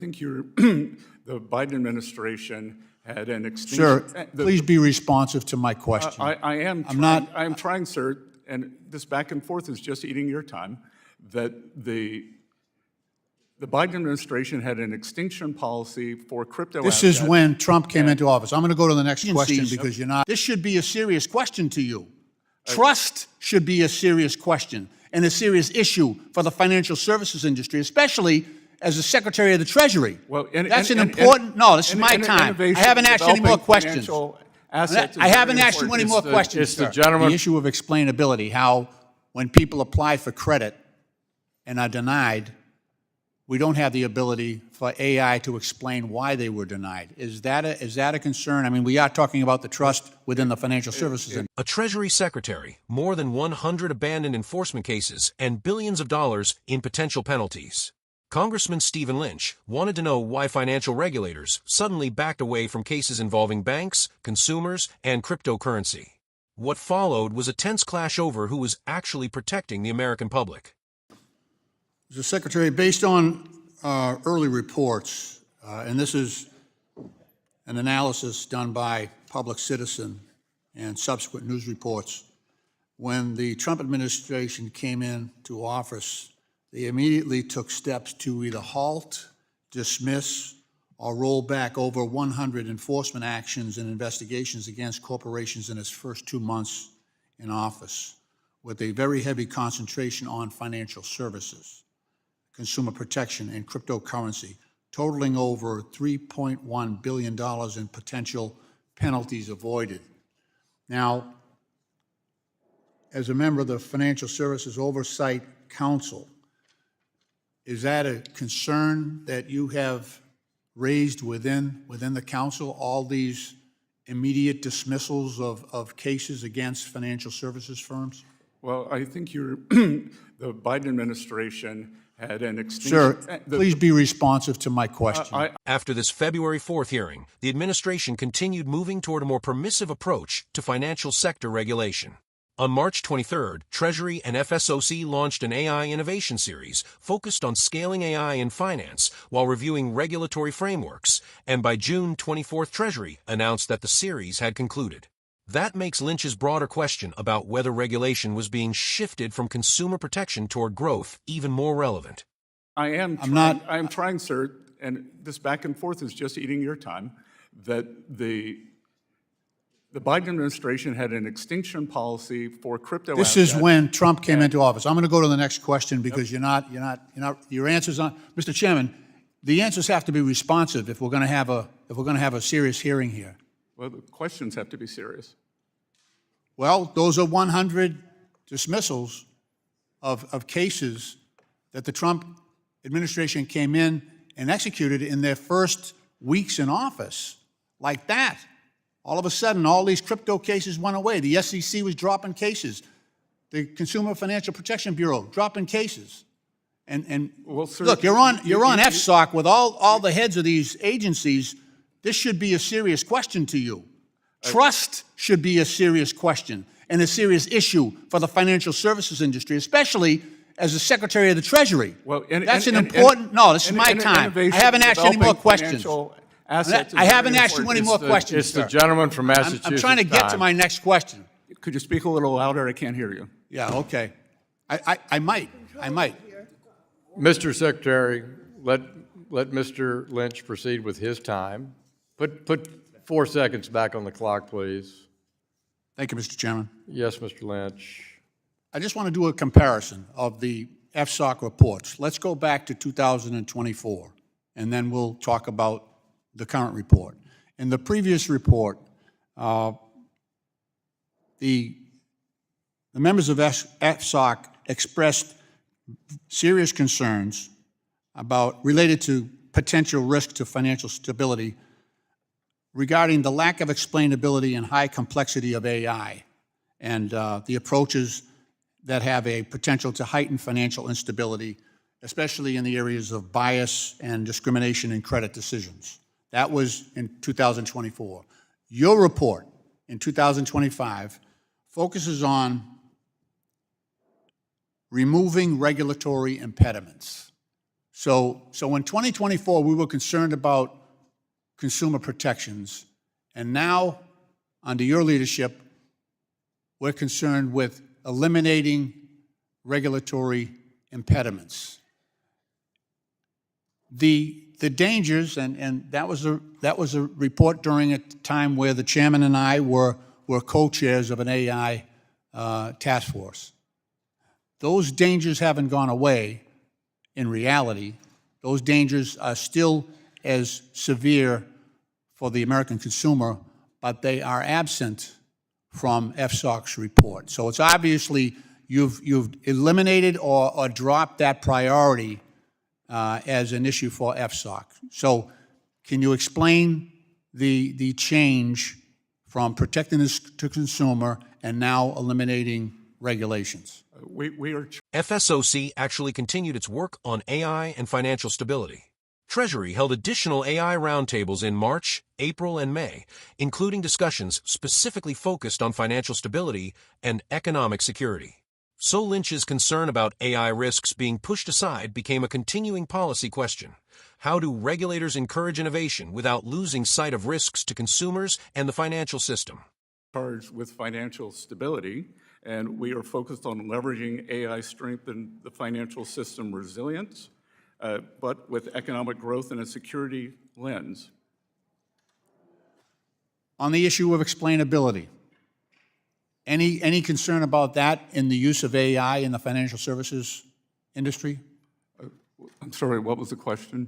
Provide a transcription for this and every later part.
think the Biden administration had an extinction. Sir, please be responsive to my question. I am trying, sir, and this back and forth is just eating your time, that the Biden administration had an extinction policy for crypto This assets. is when Trump came into office. I'm going to go to the next question because you're not. This should be a serious question to you. Trust should be a serious question and a serious issue for the financial services industry, especially as the Secretary of the Treasury. Well, That's an important. No, this is my time. I haven't asked you any more questions. I haven't asked you any more questions, It's the sir. gentleman. The issue of explainability, how when people apply for credit and are denied, we don't have the ability for AI to explain why they were denied. Is that a concern? I mean, we are talking about the trust within the financial services industry. A Treasury Secretary, more than 100 abandoned enforcement cases, and billions of dollars in potential penalties. Congressman Stephen Lynch wanted to know why financial regulators suddenly backed away from cases involving banks, consumers, and cryptocurrency. What followed was a tense clash over who was actually protecting the American public. Mr. Secretary, based on early reports, and this is an analysis done by Public Citizen and subsequent news reports, when the Trump administration came into office, they immediately took steps to either halt, dismiss, or roll back over 100 enforcement actions and investigations against corporations in its first 2 months in office, with a very heavy concentration on financial services, consumer protection, and cryptocurrency, totaling over $3.1 billion in potential penalties avoided. Now, as a member of the Financial Services Oversight Council, is that a concern that you have raised within the council, all these immediate dismissals of cases against financial services firms? Well, I think the Biden administration had an extinction. Sir, please be responsive to my question. After this February 4th hearing, the administration continued moving toward a more permissive approach to financial sector regulation. On March 23rd, Treasury and FSOC launched an AI innovation series focused on scaling AI in finance while reviewing regulatory frameworks, and by June 24th, Treasury announced that the series had concluded. That makes Lynch's broader question about whether regulation was being shifted from consumer protection toward growth even more relevant. I am trying, sir, and this back and forth is just eating your time, that the Biden administration had an extinction policy for crypto This assets. is when Trump came into office. I'm going to go to the next question because your answers on, Mr. Chairman, the answers have to be responsive if we're going to have a serious hearing here. Well, the questions have to be serious. Well, those are 100 dismissals of cases that the Trump administration came in and executed in their first weeks in office, like that. All of a sudden, all these crypto cases went away. The SEC was dropping cases. The Consumer Financial Protection Bureau dropping cases. And well, sir, look, you're on FSOC with all the heads of these agencies. This should be a serious question to you. Trust should be a serious question and a serious issue for the financial services industry, especially as the Secretary of the Treasury. Well, that's an important. No, this is my time. I haven't asked you any more questions. I haven't asked you any more questions, It's the gentleman from Massachusetts. I'm trying to get to my next question. Could you speak a little louder? I can't hear you. Yeah, okay. I might. Mr. Secretary, let Mr. Lynch proceed with his time. Put 4 seconds back on the clock, please. Thank you, Mr. Chairman. Yes, Mr. Lynch. I just want to do a comparison of the FSOC reports. Let's go back to 2024, and then we'll talk about the current report. In the previous report, the members of FSOC expressed serious concerns related to potential risk to financial stability regarding the lack of explainability and high complexity of AI and the approaches that have a potential to heighten financial instability, especially in the areas of bias and discrimination in credit decisions. That was in 2024. Your report in 2025 focuses on removing regulatory impediments. So in 2024, we were concerned about consumer protections, and now, under your leadership, we're concerned with eliminating regulatory impediments. The dangers, and that was a report during a time where the chairman and I were co-chairs of an AI task force. Those dangers haven't gone away. In reality, those dangers are still as severe for the American consumer, but they are absent from FSOC's report. So it's obviously you've eliminated or dropped that priority as an issue for FSOC. So can you explain the change from protecting the consumer and now eliminating regulations? We are FSOC actually continued its work on AI and financial stability. Treasury held additional AI roundtables in March, April, and May, including discussions specifically focused on financial stability and economic security. So Lynch's concern about AI risks being pushed aside became a continuing policy question. How do regulators encourage innovation without losing sight of risks to consumers and the financial system? charged with financial stability, and we are focused on leveraging AI strength in the financial system resilience, but with economic growth and a security lens. On the issue of explainability, any concern about that in the use of AI in the financial services industry? I'm sorry, what was the question?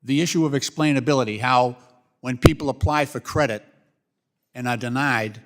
The issue of explainability, how when people apply for credit and are denied,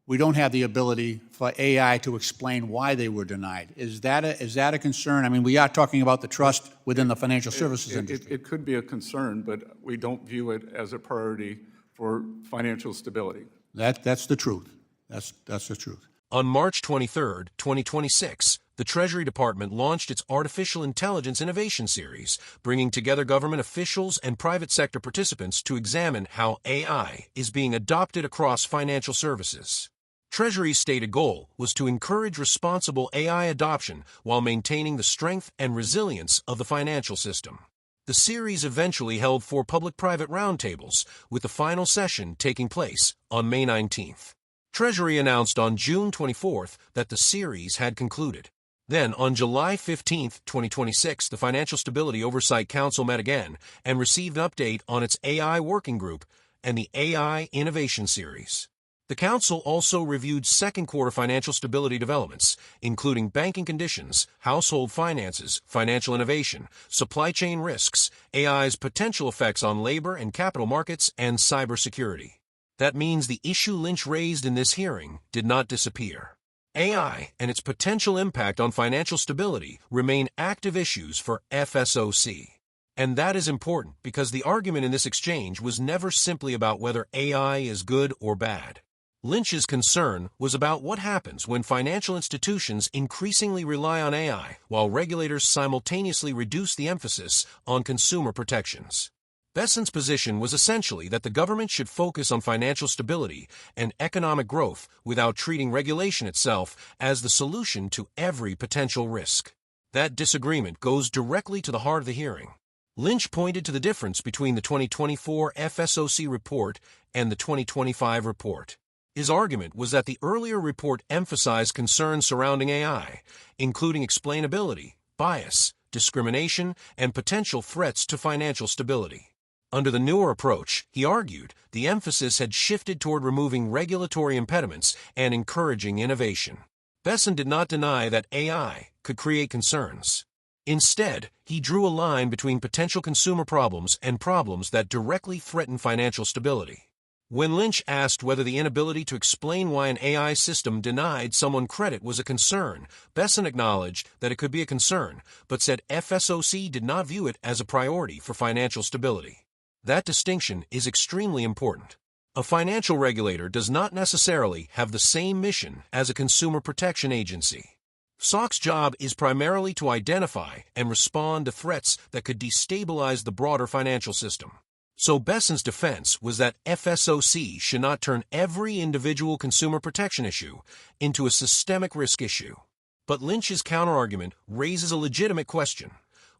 we don't have the ability for AI to explain why they were denied. Is that a concern? I mean, we are talking about the trust within the financial services industry. It could be a concern, but we don't view it as a priority for financial stability. That's the truth. That's the truth. On March 23, 2026, the Treasury Department launched its Artificial Intelligence Innovation Series, bringing together government officials and private sector participants to examine how AI is being adopted across financial services. Treasury's stated goal was to encourage responsible AI adoption while maintaining the strength and resilience of the financial system. The series eventually held 4 public-private roundtables, with the final session taking place on May 19th. Treasury announced on June 24th that the series had concluded. Then, on July 15, 2026, the Financial Stability Oversight Council met again and received an update on its AI Working Group and the AI Innovation Series. The Council also reviewed second-quarter financial stability developments, including banking conditions, household finances, financial innovation, supply chain risks, AI's potential effects on labor and capital markets, and cybersecurity. That means the issue Lynch raised in this hearing did not disappear. AI and its potential impact on financial stability remain active issues for FSOC. And that is important because the argument in this exchange was never simply about whether AI is good or bad. Lynch's concern was about what happens when financial institutions increasingly rely on AI while regulators simultaneously reduce the emphasis on consumer protections. Bessent's position was essentially that the government should focus on financial stability and economic growth without treating regulation itself as the solution to every potential risk. That disagreement goes directly to the heart of the hearing. Lynch pointed to the difference between the 2024 FSOC report and the 2025 report. His argument was that the earlier report emphasized concerns surrounding AI, including explainability, bias, discrimination, and potential threats to financial stability. Under the newer approach, he argued, the emphasis had shifted toward removing regulatory impediments and encouraging innovation. Bessent did not deny that AI could create concerns. Instead, he drew a line between potential consumer problems and problems that directly threaten financial stability. When Lynch asked whether the inability to explain why an AI system denied someone credit was a concern, Bessent acknowledged that it could be a concern, but said FSOC did not view it as a priority for financial stability. That distinction is extremely important. A financial regulator does not necessarily have the same mission as a consumer protection agency. FSOC's job is primarily to identify and respond to threats that could destabilize the broader financial system. So Bessent's defense was that FSOC should not turn every individual consumer protection issue into a systemic risk issue. But Lynch's counterargument raises a legitimate question.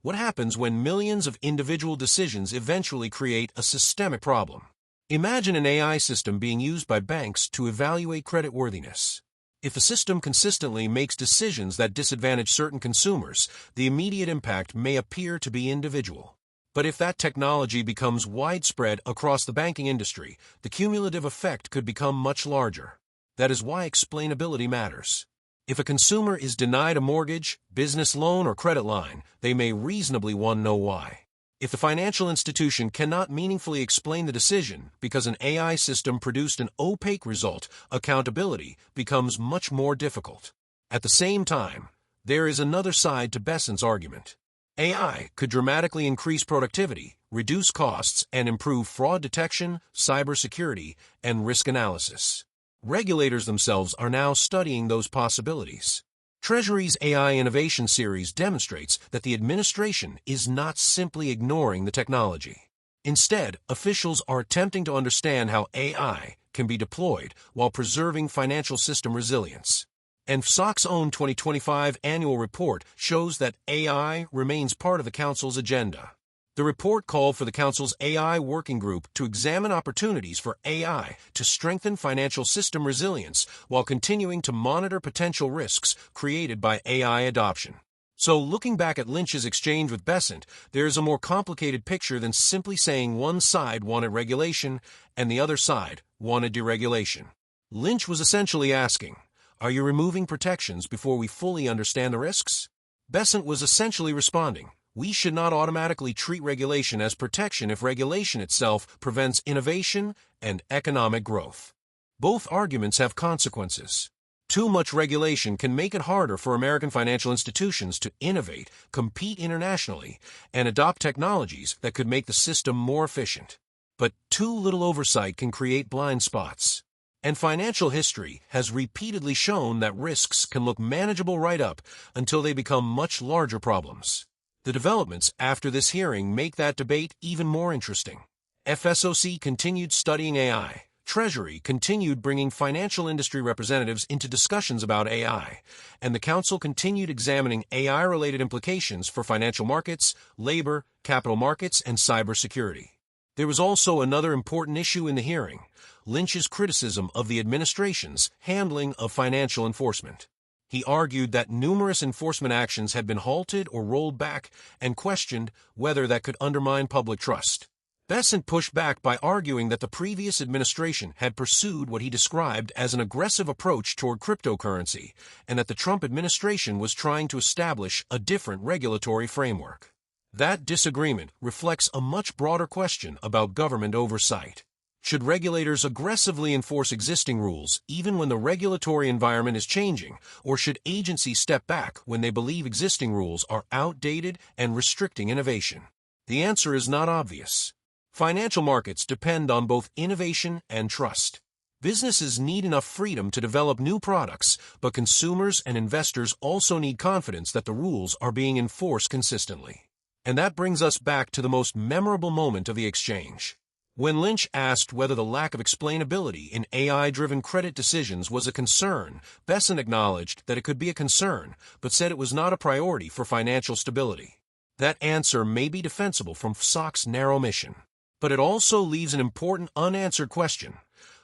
What happens when millions of individual decisions eventually create a systemic problem? Imagine an AI system being used by banks to evaluate creditworthiness. If a system consistently makes decisions that disadvantage certain consumers, the immediate impact may appear to be individual. But if that technology becomes widespread across the banking industry, the cumulative effect could become much larger. That is why explainability matters. If a consumer is denied a mortgage, business loan, or credit line, they may reasonably want to know why. If the financial institution cannot meaningfully explain the decision because an AI system produced an opaque result, accountability becomes much more difficult. At the same time, there is another side to Bessent's argument. AI could dramatically increase productivity, reduce costs, and improve fraud detection, cybersecurity, and risk analysis. Regulators themselves are now studying those possibilities. Treasury's AI Innovation Series demonstrates that the administration is not simply ignoring the technology. Instead, officials are attempting to understand how AI can be deployed while preserving financial system resilience. And FSOC's own 2025 annual report shows that AI remains part of the Council's agenda. The report called for the Council's AI Working Group to examine opportunities for AI to strengthen financial system resilience while continuing to monitor potential risks created by AI adoption. So, looking back at Lynch's exchange with Bessent, there is a more complicated picture than simply saying one side wanted regulation and the other side wanted deregulation. Lynch was essentially asking, "Are you removing protections before we fully understand the risks?" Bessent was essentially responding, "We should not automatically treat regulation as protection if regulation itself prevents innovation and economic growth." Both arguments have consequences. Too much regulation can make it harder for American financial institutions to innovate, compete internationally, and adopt technologies that could make the system more efficient. But too little oversight can create blind spots. And financial history has repeatedly shown that risks can look manageable right up until they become much larger problems. The developments after this hearing make that debate even more interesting. FSOC continued studying AI. Treasury continued bringing financial industry representatives into discussions about AI, and the Council continued examining AI-related implications for financial markets, labor, capital markets, and cybersecurity. There was also another important issue in the hearing: Lynch's criticism of the administration's handling of financial enforcement. He argued that numerous enforcement actions had been halted or rolled back and questioned whether that could undermine public trust. Bessent pushed back by arguing that the previous administration had pursued what he described as an aggressive approach toward cryptocurrency, and that the Trump administration was trying to establish a different regulatory framework. That disagreement reflects a much broader question about government oversight. Should regulators aggressively enforce existing rules even when the regulatory environment is changing, or should agencies step back when they believe existing rules are outdated and restricting innovation? The answer is not obvious. Financial markets depend on both innovation and trust. Businesses need enough freedom to develop new products, but consumers and investors also need confidence that the rules are being enforced consistently. And that brings us back to the most memorable moment of the exchange. When Lynch asked whether the lack of explainability in AI-driven credit decisions was a concern, Bessent acknowledged that it could be a concern, but said it was not a priority for financial stability. That answer may be defensible from FSOC's narrow mission, but it also leaves an important unanswered question.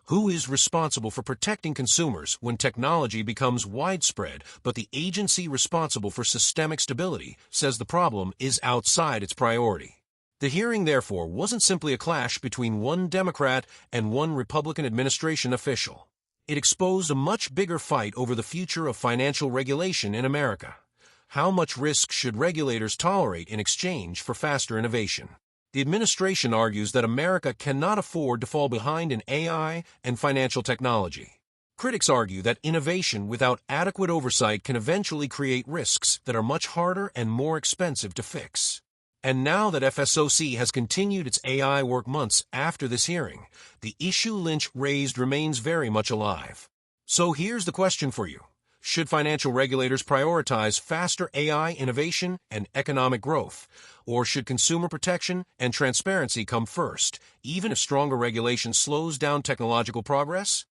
Who is responsible for protecting consumers when technology becomes widespread, but the agency responsible for systemic stability says the problem is outside its priority? The hearing, therefore, wasn't simply a clash between one Democrat and one Republican administration official. It exposed a much bigger fight over the future of financial regulation in America. How much risk should regulators tolerate in exchange for faster innovation? The administration argues that America cannot afford to fall behind in AI and financial technology. Critics argue that innovation without adequate oversight can eventually create risks that are much harder and more expensive to fix. And now that FSOC has continued its AI work months after this hearing, the issue Lynch raised remains very much alive. So here's the question for you. Should financial regulators prioritize faster AI innovation and economic growth? Or should consumer protection and transparency come first, even if stronger regulation slows down technological progress?